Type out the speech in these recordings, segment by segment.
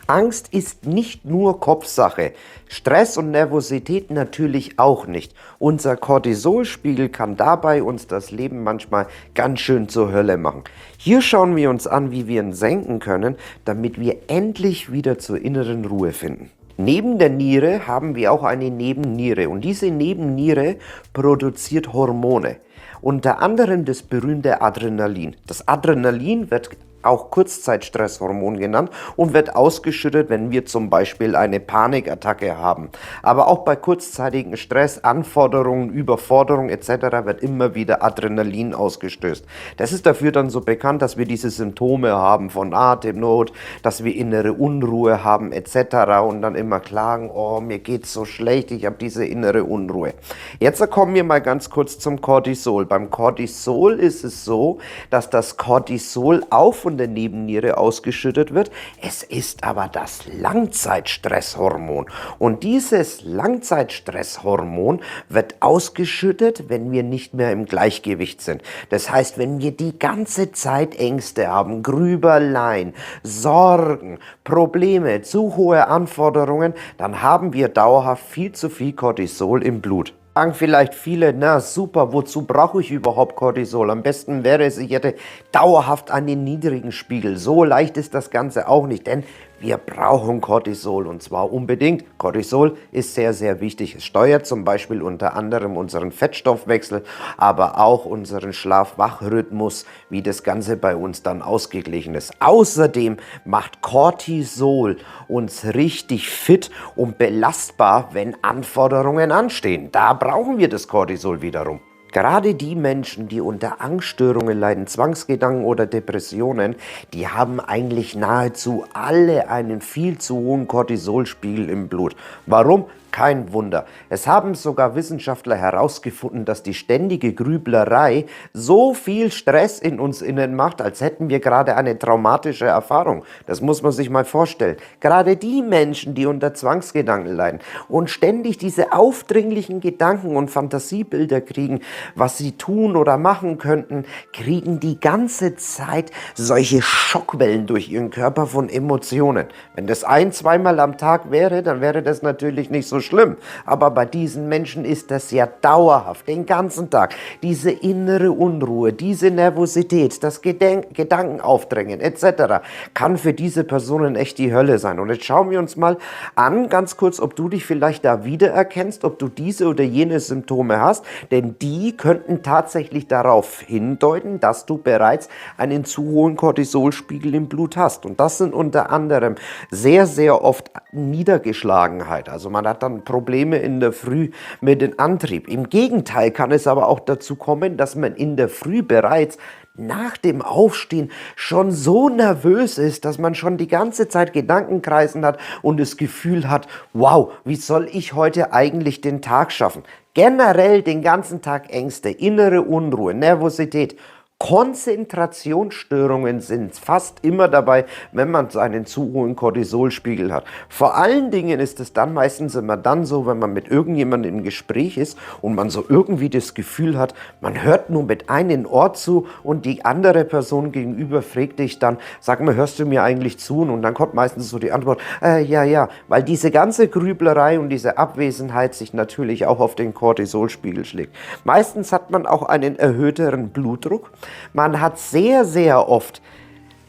Angst ist nicht nur Kopfsache. Stress und Nervosität natürlich auch nicht. Unser Cortisolspiegel kann dabei uns das Leben manchmal ganz schön zur Hölle machen. Hier schauen wir uns an, wie wir ihn senken können, damit wir endlich wieder zur inneren Ruhe finden. Neben der Niere haben wir auch eine Nebenniere und diese Nebenniere produziert Hormone. Unter anderem das berühmte Adrenalin. Das Adrenalin wird auch Kurzzeitstresshormon genannt und wird ausgeschüttet, wenn wir zum Beispiel eine Panikattacke haben. Aber auch bei kurzzeitigen Stress, Anforderungen, Überforderung etc. wird immer wieder Adrenalin ausgestößt. Das ist dafür dann so bekannt, dass wir diese Symptome haben von Atemnot, dass wir innere Unruhe haben etc. und dann immer klagen, oh, mir geht's so schlecht, ich habe diese innere Unruhe. Jetzt kommen wir mal ganz kurz zum Cortisol. Beim Cortisol ist es so, dass das Cortisol auch von der Nebenniere ausgeschüttet wird. Es ist aber das Langzeitstresshormon. Und dieses Langzeitstresshormon wird ausgeschüttet, wenn wir nicht mehr im Gleichgewicht sind. Das heißt, wenn wir die ganze Zeit Ängste haben, Grübeleien, Sorgen, Probleme, zu hohe Anforderungen, dann haben wir dauerhaft viel zu viel Cortisol im Blut. Sagen vielleicht viele, na super, wozu brauche ich überhaupt Cortisol? Am besten wäre es, ich hätte dauerhaft einen niedrigen Spiegel. So leicht ist das Ganze auch nicht, denn wir brauchen Cortisol und zwar unbedingt. Cortisol ist sehr, sehr wichtig. Es steuert zum Beispiel unter anderem unseren Fettstoffwechsel, aber auch unseren Schlaf-Wach-Rhythmus, wie das Ganze bei uns dann ausgeglichen ist. Außerdem macht Cortisol uns richtig fit und belastbar, wenn Anforderungen anstehen. Da brauchen wir das Cortisol wiederum. Gerade die Menschen, die unter Angststörungen leiden, Zwangsgedanken oder Depressionen, die haben eigentlich nahezu alle einen viel zu hohen Cortisolspiegel im Blut. Warum? Kein Wunder. Es haben sogar Wissenschaftler herausgefunden, dass die ständige Grüblerei so viel Stress in uns innen macht, als hätten wir gerade eine traumatische Erfahrung. Das muss man sich mal vorstellen. Gerade die Menschen, die unter Zwangsgedanken leiden und ständig diese aufdringlichen Gedanken und Fantasiebilder kriegen, was sie tun oder machen könnten, kriegen die ganze Zeit solche Schockwellen durch ihren Körper von Emotionen. Wenn das zweimal am Tag wäre, dann wäre das natürlich nicht so schlimm. Aber bei diesen Menschen ist das ja dauerhaft, den ganzen Tag. Diese innere Unruhe, diese Nervosität, das Gedankenaufdrängen etc. kann für diese Personen echt die Hölle sein. Und jetzt schauen wir uns mal an, ganz kurz, ob du dich vielleicht da wiedererkennst, ob du diese oder jene Symptome hast, denn die könnten tatsächlich darauf hindeuten, dass du bereits einen zu hohen Cortisolspiegel im Blut hast. Und das sind unter anderem sehr, sehr oft Niedergeschlagenheit. Also man hat dann Probleme in der Früh mit dem Antrieb. Im Gegenteil kann es aber auch dazu kommen, dass man in der Früh bereits nach dem Aufstehen schon so nervös ist, dass man schon die ganze Zeit Gedankenkreisen hat und das Gefühl hat, wow, wie soll ich heute eigentlich den Tag schaffen? Generell den ganzen Tag Ängste, innere Unruhe, Nervosität. Konzentrationsstörungen sind fast immer dabei, wenn man einen zu hohen Cortisolspiegel hat. Vor allen Dingen ist es dann meistens immer dann so, wenn man mit irgendjemandem im Gespräch ist und man so irgendwie das Gefühl hat, man hört nur mit einem Ohr zu und die andere Person gegenüber fragt dich dann, sag mal, hörst du mir eigentlich zu? Und dann kommt meistens so die Antwort, ja, weil diese ganze Grüblerei und diese Abwesenheit sich natürlich auch auf den Cortisolspiegel schlägt. Meistens hat man auch einen erhöhteren Blutdruck. Man hat sehr, sehr oft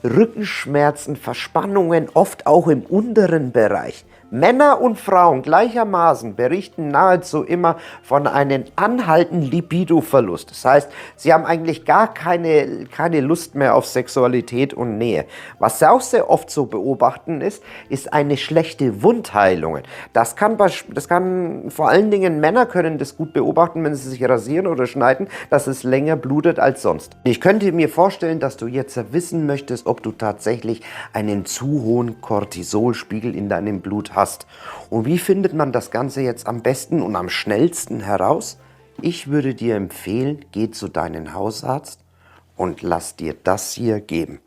Rückenschmerzen, Verspannungen, oft auch im unteren Bereich. Männer und Frauen gleichermaßen berichten nahezu immer von einem anhaltenden Libidoverlust. Das heißt, sie haben eigentlich gar keine Lust mehr auf Sexualität und Nähe. Was auch sehr oft zu beobachten ist eine schlechte Wundheilung. Das kann vor allen Dingen Männer können das gut beobachten, wenn sie sich rasieren oder schneiden, dass es länger blutet als sonst. Ich könnte mir vorstellen, dass du jetzt wissen möchtest, ob du tatsächlich einen zu hohen Cortisolspiegel in deinem Blut hast. Und wie findet man das Ganze jetzt am besten und am schnellsten heraus? Ich würde dir empfehlen, geh zu deinem Hausarzt und lass dir das hier geben.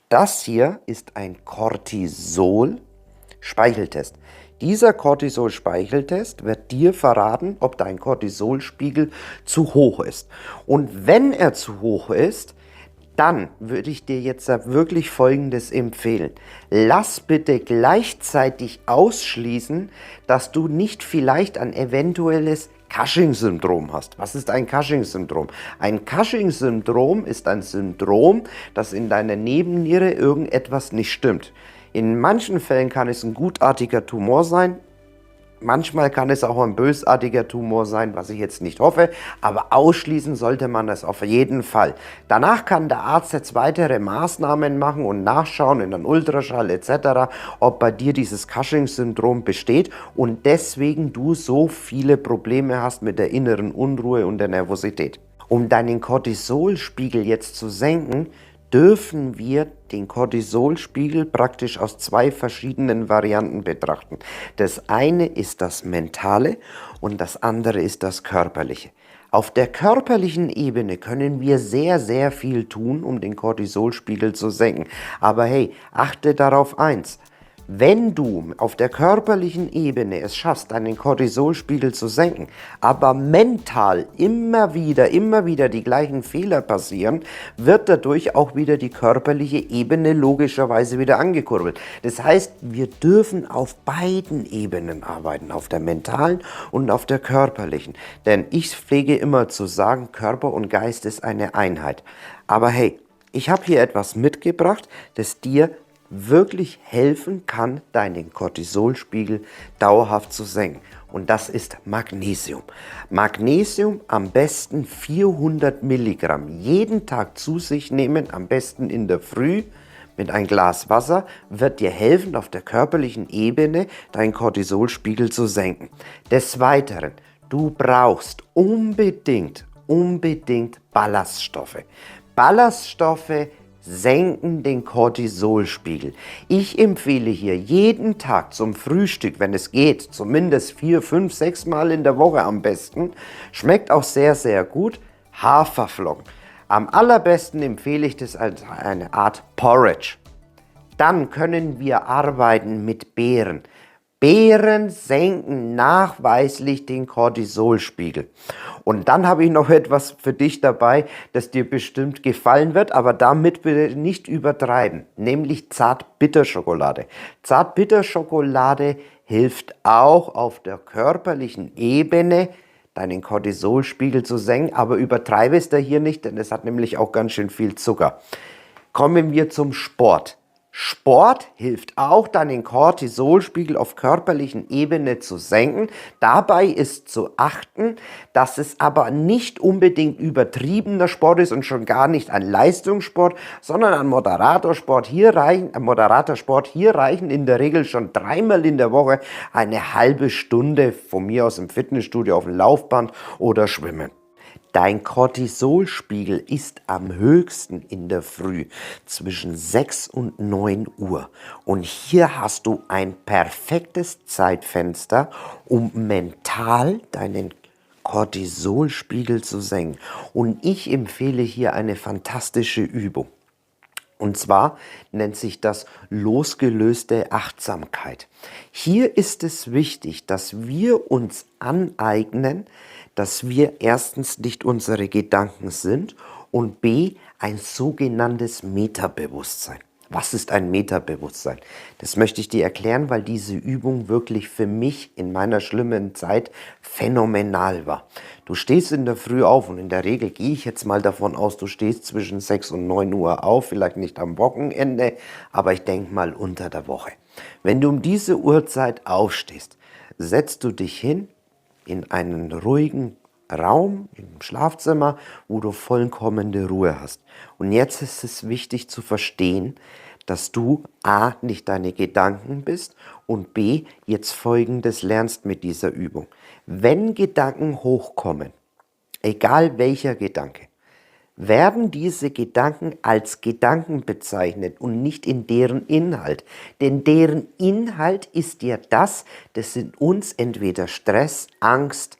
Das hier ist ein Cortisol-Speicheltest. Dieser Cortisol-Speicheltest wird dir verraten, ob dein Cortisolspiegel zu hoch ist. Und wenn er zu hoch ist, dann würde ich dir jetzt wirklich Folgendes empfehlen. Lass bitte gleichzeitig ausschließen, dass du nicht vielleicht ein eventuelles Cushing-Syndrom hast. Was ist ein Cushing-Syndrom? Ein Cushing-Syndrom ist ein Syndrom, dass in deiner Nebenniere irgendetwas nicht stimmt. In manchen Fällen kann es ein gutartiger Tumor sein. Manchmal kann es auch ein bösartiger Tumor sein, was ich jetzt nicht hoffe, aber ausschließen sollte man es auf jeden Fall. Danach kann der Arzt jetzt weitere Maßnahmen machen und nachschauen in einem Ultraschall etc., ob bei dir dieses Cushing-Syndrom besteht und deswegen du so viele Probleme hast mit der inneren Unruhe und der Nervosität. Um deinen Cortisolspiegel jetzt zu senken, dürfen wir den Cortisolspiegel praktisch aus zwei verschiedenen Varianten betrachten. Das eine ist das Mentale und das andere ist das Körperliche. Auf der körperlichen Ebene können wir sehr, sehr viel tun, um den Cortisolspiegel zu senken. Aber hey, achte darauf eins. Wenn du auf der körperlichen Ebene es schaffst, deinen Cortisolspiegel zu senken, aber mental immer wieder die gleichen Fehler passieren, wird dadurch auch wieder die körperliche Ebene logischerweise wieder angekurbelt. Das heißt, wir dürfen auf beiden Ebenen arbeiten, auf der mentalen und auf der körperlichen. Denn ich pflege immer zu sagen, Körper und Geist ist eine Einheit. Aber hey, ich habe hier etwas mitgebracht, das dir wirklich helfen kann, deinen Cortisolspiegel dauerhaft zu senken. Und das ist Magnesium. Magnesium am besten 400 Milligramm jeden Tag zu sich nehmen, am besten in der Früh mit einem Glas Wasser, wird dir helfen, auf der körperlichen Ebene deinen Cortisolspiegel zu senken. Des Weiteren, du brauchst unbedingt Ballaststoffe. Ballaststoffe senken den Cortisolspiegel. Ich empfehle hier jeden Tag zum Frühstück, wenn es geht, zumindest 4, 5, 6 Mal in der Woche am besten, schmeckt auch sehr, sehr gut, Haferflocken. Am allerbesten empfehle ich das als eine Art Porridge. Dann können wir arbeiten mit Beeren. Beeren senken nachweislich den Cortisolspiegel. Und dann habe ich noch etwas für dich dabei, das dir bestimmt gefallen wird, aber damit bitte nicht übertreiben, nämlich Zartbitterschokolade. Zartbitterschokolade hilft auch auf der körperlichen Ebene, deinen Cortisolspiegel zu senken, aber übertreibe es da hier nicht, denn es hat nämlich auch ganz schön viel Zucker. Kommen wir zum Sport. Sport hilft auch, deinen Cortisolspiegel auf körperlichen Ebene zu senken. Dabei ist zu achten, dass es aber nicht unbedingt übertriebener Sport ist und schon gar nicht ein Leistungssport, sondern ein moderater Sport. Hier reichen in der Regel schon 3-mal in der Woche eine halbe Stunde von mir aus im Fitnessstudio auf dem Laufband oder Schwimmen. Dein Cortisolspiegel ist am höchsten in der Früh zwischen 6 und 9 Uhr. Und hier hast du ein perfektes Zeitfenster, um mental deinen Cortisolspiegel zu senken. Und ich empfehle hier eine fantastische Übung. Und zwar nennt sich das losgelöste Achtsamkeit. Hier ist es wichtig, dass wir uns aneignen, dass wir erstens nicht unsere Gedanken sind und b. ein sogenanntes Metabewusstsein. Was ist ein Metabewusstsein? Das möchte ich dir erklären, weil diese Übung wirklich für mich in meiner schlimmen Zeit phänomenal war. Du stehst in der Früh auf und in der Regel gehe ich jetzt mal davon aus, du stehst zwischen 6 und 9 Uhr auf, vielleicht nicht am Wochenende, aber ich denke mal unter der Woche. Wenn du um diese Uhrzeit aufstehst, setzt du dich hin in einen ruhigen Raum, im Schlafzimmer, wo du vollkommene Ruhe hast. Und jetzt ist es wichtig zu verstehen, dass du a. nicht deine Gedanken bist und b. jetzt Folgendes lernst mit dieser Übung. Wenn Gedanken hochkommen, egal welcher Gedanke, werden diese Gedanken als Gedanken bezeichnet und nicht in deren Inhalt. Denn deren Inhalt ist ja das in uns entweder Stress, Angst,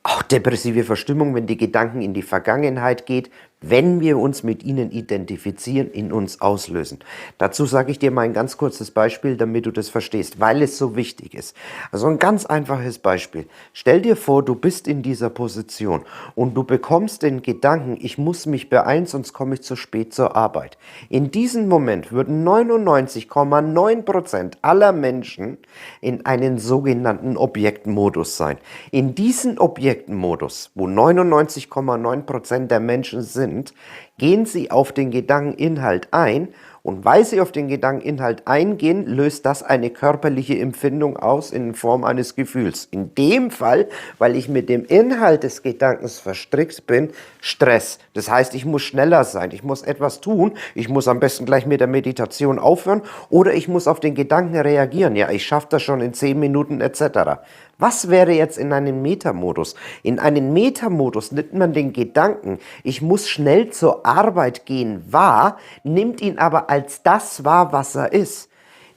auch depressive Verstimmung, wenn die Gedanken in die Vergangenheit geht, wenn wir uns mit ihnen identifizieren, in uns auslösen. Dazu sage ich dir mal ein ganz kurzes Beispiel, damit du das verstehst, weil es so wichtig ist. Also ein ganz einfaches Beispiel. Stell dir vor, du bist in dieser Position und du bekommst den Gedanken, ich muss mich beeilen, sonst komme ich zu spät zur Arbeit. In diesem Moment würden 99,9% aller Menschen in einen sogenannten Objektmodus sein. In diesem Objektmodus, wo 99,9% der Menschen sind, gehen sie auf den Gedankeninhalt ein und weil sie auf den Gedankeninhalt eingehen, löst das eine körperliche Empfindung aus in Form eines Gefühls. In dem Fall, weil ich mit dem Inhalt des Gedankens verstrickt bin, Stress. Das heißt, ich muss schneller sein, ich muss etwas tun, ich muss am besten gleich mit der Meditation aufhören oder ich muss auf den Gedanken reagieren. Ja, ich schaffe das schon in 10 Minuten etc. Was wäre jetzt in einem Metamodus? In einem Metamodus nimmt man den Gedanken, ich muss schnell zur Arbeit gehen, wahr, nimmt ihn aber als das wahr, was er ist,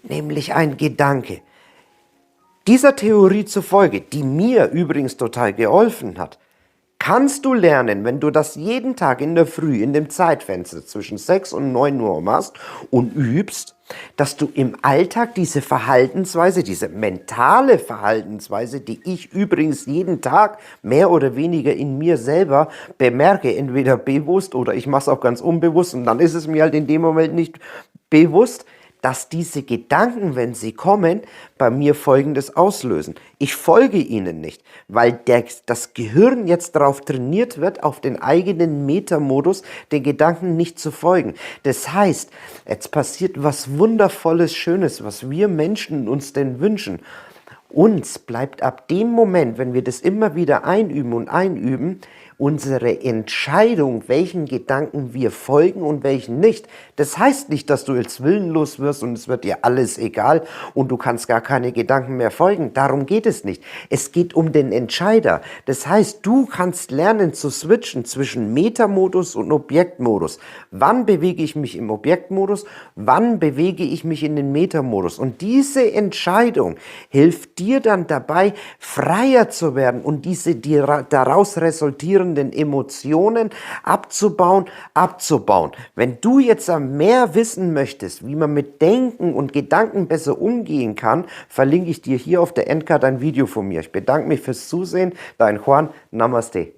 nämlich ein Gedanke. Dieser Theorie zufolge, die mir übrigens total geholfen hat, kannst du lernen, wenn du das jeden Tag in der Früh in dem Zeitfenster zwischen 6 und 9 Uhr machst und übst, dass du im Alltag diese Verhaltensweise, diese mentale Verhaltensweise, die ich übrigens jeden Tag mehr oder weniger in mir selber bemerke, entweder bewusst oder ich mache es auch ganz unbewusst und dann ist es mir halt in dem Moment nicht bewusst, dass diese Gedanken, wenn sie kommen, bei mir Folgendes auslösen. Ich folge ihnen nicht, weil das Gehirn jetzt darauf trainiert wird, auf den eigenen Metamodus, den Gedanken nicht zu folgen. Das heißt, jetzt passiert was Wundervolles, Schönes, was wir Menschen uns denn wünschen. Uns bleibt ab dem Moment, wenn wir das immer wieder einüben, unsere Entscheidung, welchen Gedanken wir folgen und welchen nicht. Das heißt nicht, dass du jetzt willenlos wirst und es wird dir alles egal und du kannst gar keine Gedanken mehr folgen. Darum geht es nicht. Es geht um den Entscheider. Das heißt, du kannst lernen zu switchen zwischen Metamodus und Objektmodus. Wann bewege ich mich im Objektmodus? Wann bewege ich mich in den Metamodus? Und diese Entscheidung hilft dir dann dabei, freier zu werden und diese daraus resultierenden Emotionen abzubauen. Wenn du jetzt mehr wissen möchtest, wie man mit Denken und Gedanken besser umgehen kann, verlinke ich dir hier auf der Endcard ein Video von mir. Ich bedanke mich fürs Zusehen. Dein Juan. Namaste.